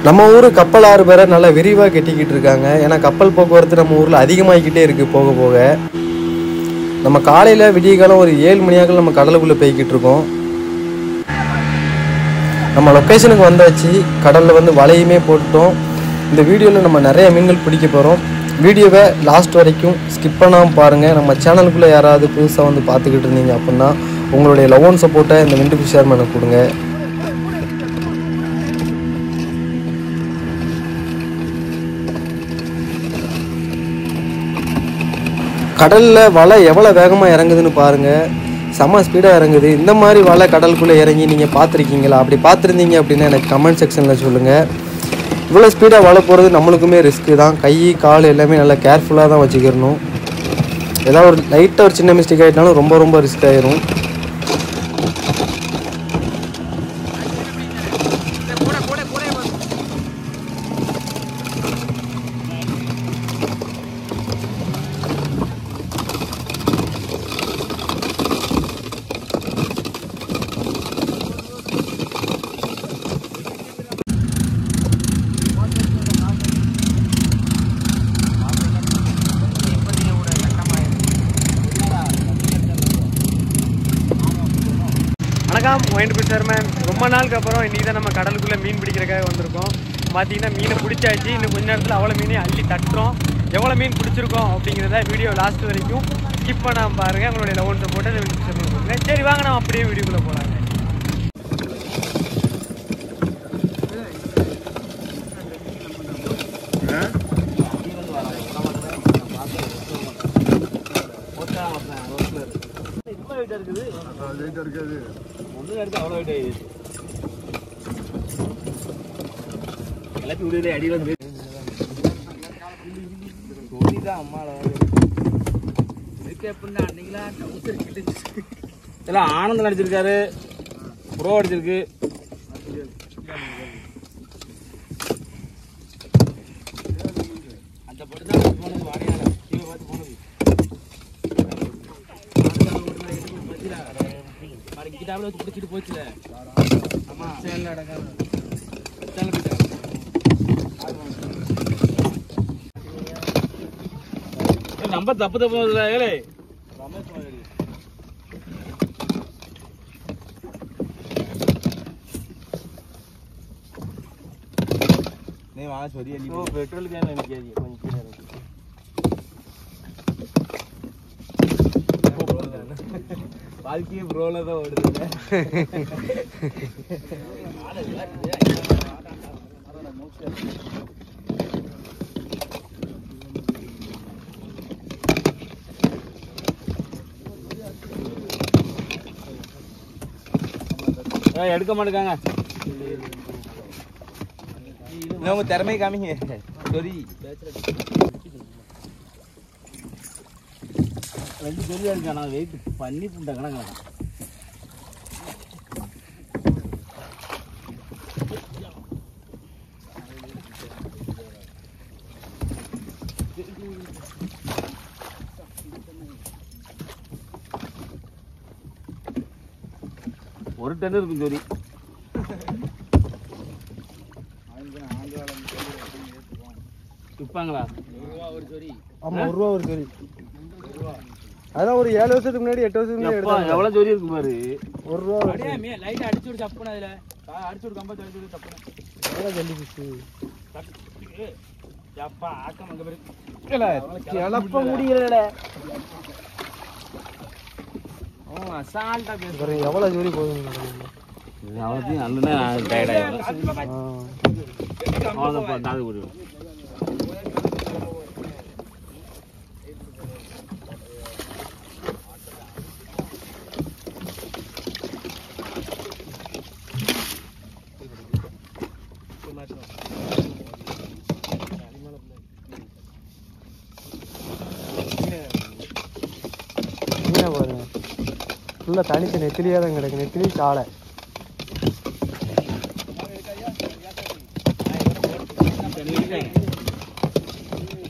நம்ம ஊர் கப்பல் ஆறு பேரை நல்லா விரிவாக கட்டிக்கிட்டு இருக்காங்க. ஏன்னா கப்பல் போக்குவரத்து நம்ம ஊரில் அதிகமாகிக்கிட்டே இருக்குது போக போக. நம்ம காலையில் விடிய காலம் ஒரு 7 மணியாக்கள் நம்ம கடலுக்குள்ளே போய்கிட்டு இருக்கோம். நம்ம லொக்கேஷனுக்கு வந்தாச்சு. கடலில் வந்து வலையுமே போட்டுட்டோம். இந்த வீடியோவில் நம்ம நிறைய மீன்கள் பிடிக்க போகிறோம். வீடியோவை லாஸ்ட் வரைக்கும் ஸ்கிப் பண்ணாமல் பாருங்கள். நம்ம சேனலுக்குள்ளே யாராவது புதுசாக வந்து பார்த்துக்கிட்டு இருந்தீங்க அப்படின்னா உங்களுடைய லவ் அண்ட் சப்போர்ட்டை இந்த விண்டு ஃபிஷ் ஷேர்மேனுக்கு கொடுங்க. கடலில் வலை எவ்வளோ வேகமாக இறங்குதுன்னு பாருங்கள். செம்ம ஸ்பீடாக இறங்குது. இந்த மாதிரி வலை கடலுக்குள்ளே இறங்கி நீங்கள் பார்த்துருக்கீங்களா? அப்படி பார்த்துருந்தீங்க அப்படின்னா எனக்கு கமெண்ட் செக்ஷனில் சொல்லுங்கள். இவ்வளோ ஸ்பீடாக வலை போகிறது நம்மளுக்குமே ரிஸ்க்கு தான். கை கால் எல்லாமே நல்லா கேர்ஃபுல்லாக தான் வச்சுக்கிறணும். ஏதாவது ஒரு லைட்டாக ஒரு சின்ன மிஸ்டேக் ஆகிட்டாலும் ரொம்ப ரிஸ்க் ஆகிரும். வணக்கம் மைண்ட் ஃபிஷர்மேன். ரொம்ப நாளுக்கு அப்புறம் இன்றைக்கி தான் நம்ம கடலுக்குள்ளே மீன் பிடிக்கிறதுக்காக வந்திருக்கோம். பார்த்தீங்கன்னா மீனை பிடிச்சாச்சு. இன்னும் கொஞ்ச நேரத்தில் அவ்வளோ மீனையும் அள்ளி தட்டுறோம். எவ்வளோ மீன் பிடிச்சிருக்கோம் அப்படிங்கிறத வீடியோ லாஸ்ட் வரைக்கும் ஸ்கிப் பண்ணாமல் பாருங்கள். உங்களுடைய லவ் அண்ட் சப்போர்ட்டை மைண்ட் ஃபிஷர்மேன் கொடுங்க. சரி வாங்க நம்ம அப்படியே வீடியோக்குள்ளே போகலாங்க. ஆனந்தம் அடிச்சிருக்காரு, ப்ரோ அடிச்சிருக்கு. அந்த பொட்டு தான் போனது வாடியான கீழே பார்த்து போனது. கிட்டாபில் வச்சு பிடிச்சிட்டு போச்சுல. ஆமா நம்ம தப்பு ஏழை नहीं वहाँ छोड़ी वो पेट्रोल क्या नहीं किया बाकी ब्रोला तो ओढ़ देना எடுக்க மாட்டேங்க. உங்க திறமை காமிங்க. சொரி ரெண்டு சொல்லியா இருக்கா? நான் வெயிட் பண்ணி புண்டாங்க. ஒரு டன் இருக்கும் சொரி. விற்பாங்களா? ஆமாம், ₹1 ஒரு சொரி. அதான் ஒரு 7 வருஷத்துக்கு முன்னாடி 8 வருஷத்துக்கு முன்னாடி எவ்வளவு ஜோடி இருக்கு பாரு. ₹1 லைட் அடிச்சு விடு தப்புனா. அதுல அடிச்சு விடு கம்பத்தை அடிச்சு விடு தப்புனா. ஜல்லி பிடிச்சி அப்பா ஆக்கம் அங்க பாரு. கிளப்ப முடியல. அசால்ட்டா பேச எவ்வளவு ஜோடி போதும். அவ்வளோத்தையும் நல்ல டயர்ட் ஆயிடும். மீனை பாருங்க ஃபுல்லாக தனித்து நெத்திலியாக தான் கிடக்கு. நெத்திலி சாலை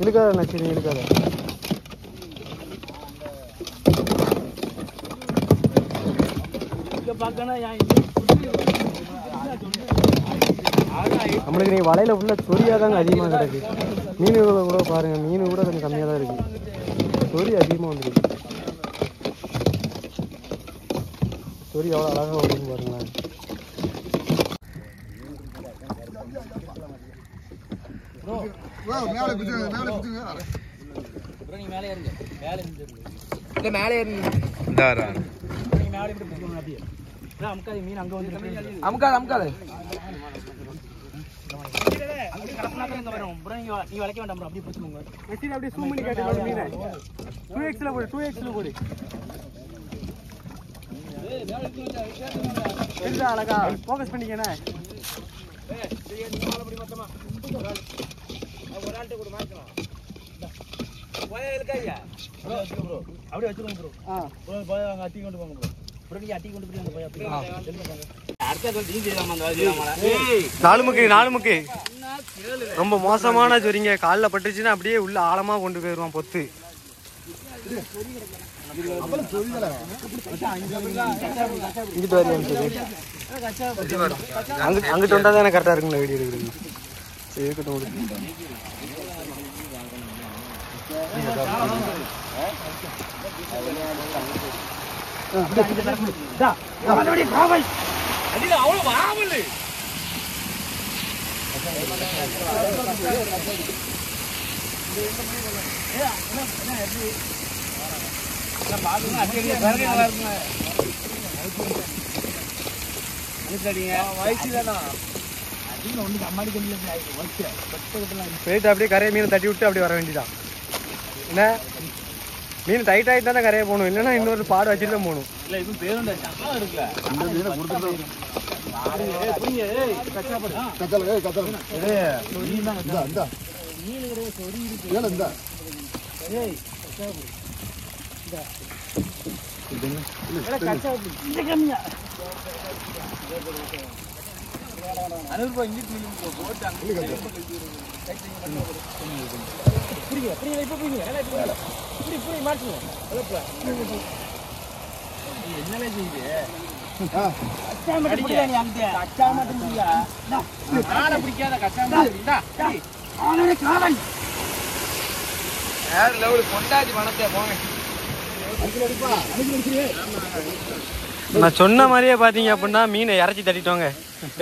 இழுக்காத நச்சு இழுக்காத. நம்மளுக்கு நீ வலையில ஃபுல்லாக சொரியாக தாங்க அதிகமாக கிடக்கு. மீன்களை கூட பாருங்க, மீன் கூட கொஞ்சம் கம்மியாக தான் இருக்கு. சொரி அதிகமாக வந்துருக்கு. சொரி எவ்வளோ அழகாக வருதுன்னு பாருங்களேன். அழகா ஃபோக்கஸ் பண்ணிக்கண்ணே. அப்படியே வச்சுருங்க ப்ரோ. அட்டி கொண்டு போங்க ப்ரோ. அட்டி கொண்டு போய் நாலு முக்கு ரொம்ப மோசமான சொரிங்க. காலில் பட்டுச்சுன்னா அப்படியே உள்ள ஆழமா கொண்டு போயிடுவான் பொத்து. அங்கிட்டு வந்தா தானே கரெக்டா இருக்குங்களா வீடியோ எடுக்கிறது. இருக்கட்டும். போயிட்டு அப்படியே கரையை மீனை தட்டி விட்டு அப்படியே வர வேண்டியதான். என்ன மீன் டைட் ஆகிட்டு தானே கரையை போகணும், இல்லைன்னா இன்னொரு பாடு வச்சுட்டு தான் போகணும். நான் சொன்ன மாதிரியே பாத்தீங்க அப்படின்னா மீனை இறச்சி தட்டிட்டோங்க.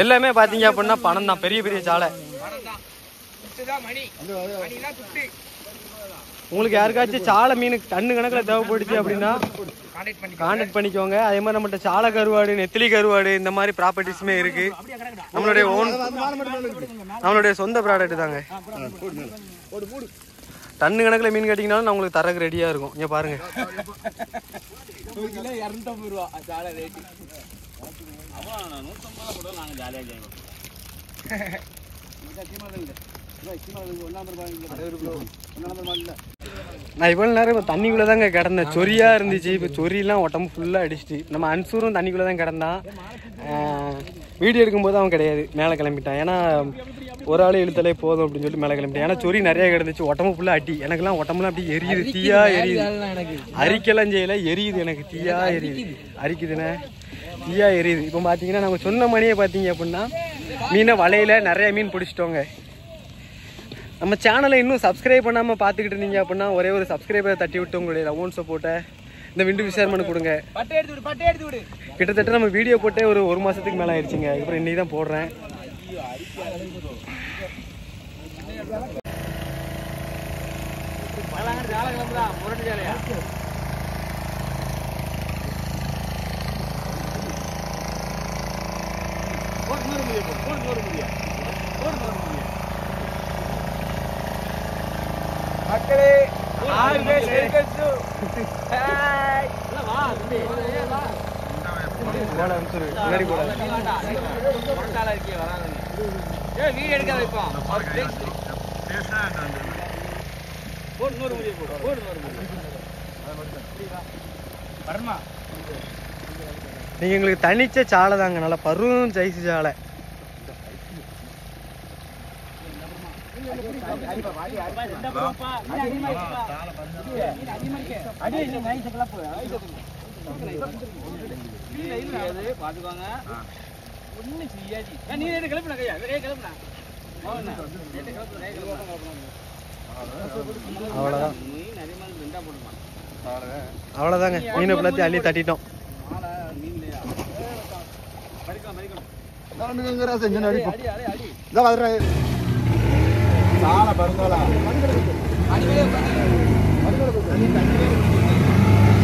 எல்லாமே பாத்தீங்க அப்படின்னா பணம் தான். பெரிய பெரிய சாலை. உங்களுக்கு யாருக்காச்சும் சாலை மீன் டன்னு கணக்கில் தேவைப்படுச்சு அப்படின்னா கான்டாக்ட் பண்ணிக்கோங்க. அதே மாதிரி நம்மகிட்ட சாலை கருவாடு, நெத்திலி கருவாடு, இந்த மாதிரி ப்ராப்பர்ட்டிஸுமே இருக்கு. நம்மளுடைய சொந்த ப்ராடக்ட் தாங்க. டன்னு கணக்கில் மீன் கேட்டிங்கனாலும் நான் உங்களுக்கு தரக்கு ரெடியாக இருக்கும். இங்கே பாருங்க. நான் இவ்வளோ நேரம் இப்போ தண்ணிக்குள்ளே தாங்க கிடந்தேன். சொரியாக இருந்துச்சு. இப்போ சொரியெல்லாம் உடம்பு ஃபுல்லாக அடிச்சிட்டு. நம்ம அன்சூரும் தண்ணிக்குள்ளே தான் கிடந்தான். வீடியோ எடுக்கும்போது அவன் கிடையாது, மேலே கிளம்பிட்டான். ஏன்னா ஒரு ஆள் இழுத்தாலே போதும் அப்படின்னு சொல்லிட்டு மேலே கிளம்பிட்டேன். ஏன்னா சொறி நிறைய கிடந்துச்சு. உடம்பு ஃபுல்லாக அடி. எனக்குலாம் உடம்புலாம் அப்படி எரியுது, தீயா எரியுது. அரிக்கலாம் செய்யல, எரியுது எனக்கு, தீயா எரியுது. அரிக்குதுண்ணே, தீயா எரியுது. இப்போ பார்த்தீங்கன்னா நம்ம சொன்ன மணியே பார்த்தீங்க அப்படின்னா மீனை வலையில் நிறைய மீன் பிடிச்சிட்டோங்க. நம்ம சேனலை இன்னும் சப்ஸ்கிரைப் பண்ணாமல் பார்த்துக்கிட்டு இருந்தீங்க அப்படின்னா ஒரே ஒரு சப்ஸ்கிரைபரை தட்டி விட்டு உங்களுடைய லவ் சப்போர்ட்டை இந்த விண்டு விசாரணை கொடுங்க. கிட்டத்தட்ட நம்ம வீடியோ போட்டே ஒரு மாதத்துக்கு மேலே ஆயிடுச்சுங்க. அப்புறம் இன்னைக்கு தான் போடுறேன். மக்களே வீடியோ எடுக்க வைப்போம். நீங்க எங்களுக்கு தனிச்ச சாலை தாங்க, நல்லா பருவம் ஜெயிச்சு சாலை. அவ்வளவுதாங்க, மீனை பிள்ளைத்தி அள்ளி தட்டிட்டோம்.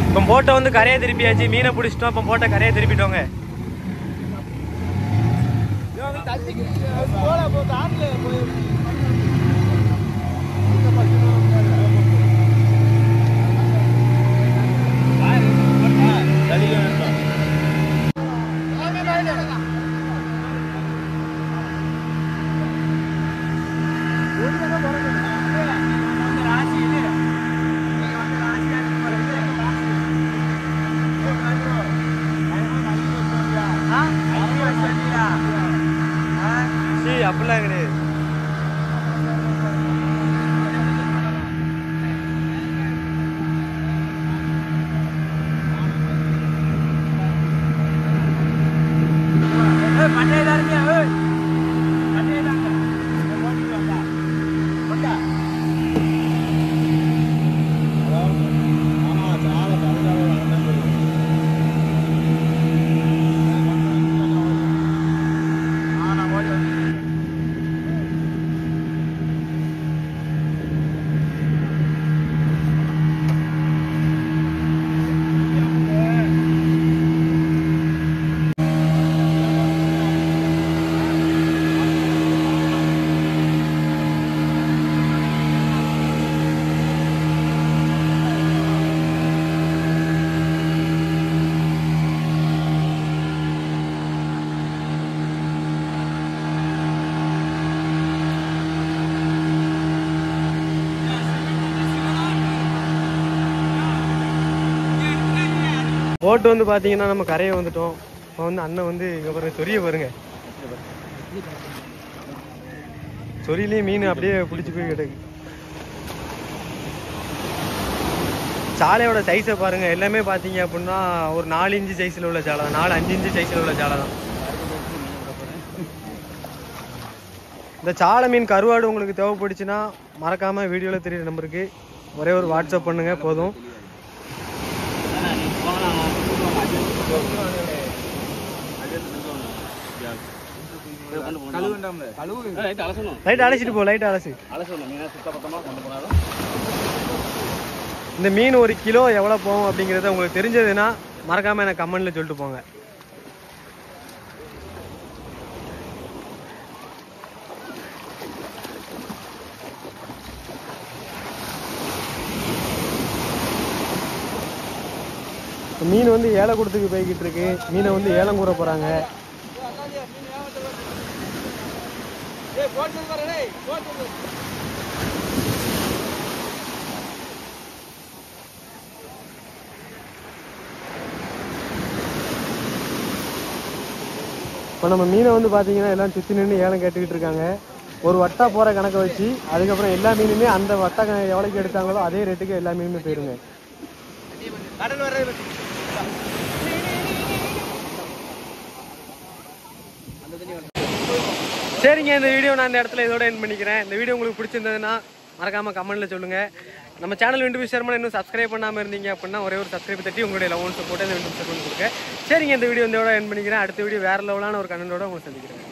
இப்போ போட்டை வந்து கரையை திருப்பியாச்சு, மீனை பிடிச்சிட்டோம். இப்போ போட்டை கரையை திருப்பிட்டோங்க. அப்படிலாம் கிடையாது. போட்டு வந்து பார்த்தீங்கன்னா நம்ம கரையை வந்துட்டோம். இப்போ வந்து அண்ணன் வந்து இங்கே பாருங்க, சொரிய பாருங்க, சொரியிலையும் மீன் அப்படியே பிடிச்சி போய் கிடக்கு. சாலையோட சைஸை பாருங்க, எல்லாமே பார்த்தீங்க அப்படின்னா ஒரு 4 இன்ச்சு சைஸில் உள்ள சாலை தான், 4-5 இன்ச்சு சைஸில் உள்ள சாலை தான். இந்த சாலை மீன் கருவாடு உங்களுக்கு தேவைப்படுச்சுன்னா மறக்காமல் வீடியோவில் தெரியுற நம்பருக்கு ஒரே ஒரு வாட்ஸ்அப் பண்ணுங்க போதும். லைட் அலசிட்டு போ, லைட் அலசி. இந்த மீன் 1 கிலோ எவ்வளோ போகும் அப்படிங்கிறத உங்களுக்கு தெரிஞ்சதுன்னா மறக்காம எனக்கு கமெண்ட்ல சொல்லிட்டு போங்க. மீன் வந்து ஏல கொடுத்துக்கு போய்கிட்டு இருக்கு. மீனை வந்து ஏலம் கூற போறாங்க. இப்போ நம்ம மீனை வந்து பார்த்தீங்கன்னா எல்லாம் சுற்றி நின்று ஏலம் கேட்டுக்கிட்டு இருக்காங்க. ஒரு வட்டா போகிற கணக்கை வச்சு அதுக்கப்புறம் எல்லா மீனுமே அந்த வட்டா எவ்வளோக்கு எடுத்தாங்களோ அதே ரேட்டுக்கு எல்லா மீனுமே போயிருங்க. சரிங்க, இந்த வீடியோ நான் இந்த இடத்துல இதோட எண்ட் பண்ணிக்கிறேன். இந்த வீடியோ உங்களுக்கு பிடிச்சிருந்ததுன்னா மறக்காம கமெண்ட்ல சொல்லுங்க. நம்ம சேனல் விண்டு ஷேர் இன்னும் சப்ஸ்கிரைப் பண்ணாமல் இருந்தீங்க அப்படின்னா ஒரே ஒரு சப்ஸ்கிரைப் தட்டி உங்களுடைய லவ் சப்போர்ட் இந்த விண்டு ஷேர் பண்ணி கொடுங்க. சரிங்க, இந்த வீடியோ இதோட எண்ட் பண்ணிக்கிறேன். அடுத்த வீடியோ வேற லெவலான ஒரு கண்டென்ட்டோட உங்களை சந்திக்கிறேன்.